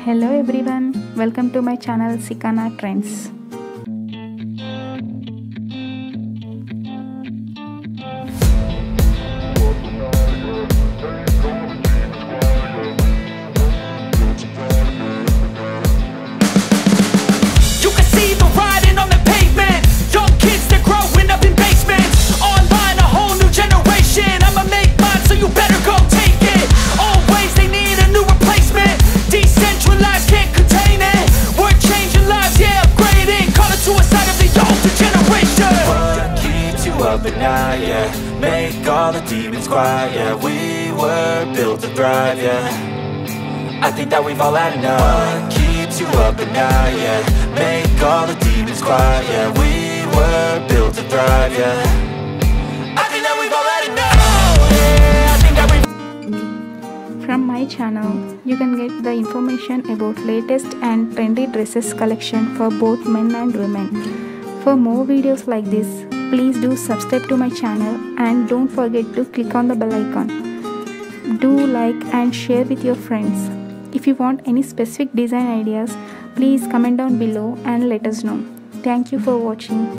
Hello everyone, welcome to my channel Sikanatrends. You can see the writing on the pavement. Young kids, they're growing up in basements. Online, a whole new generation. I'ma make mine, so you better go take it. Always they need a new replacement. Decentralized, can't contain it. We're changing lives, yeah, upgrading. Call it suicide of the older generation. What keeps you up at night, yeah? Make all the demons quiet, yeah. We were built to thrive, yeah. I think that we've all had enough. What keeps you up at night, yeah? Make all the demons quiet, yeah. We were built to thrive, yeah. I think that we've all had enough. Yeah, I think that we've... From my channel, you can get the information about latest and trendy dresses collection for both men and women. For more videos like this, please do subscribe to my channel and don't forget to click on the bell icon. Do like and share with your friends. If you want any specific design ideas, please comment down below and let us know. Thank you for watching.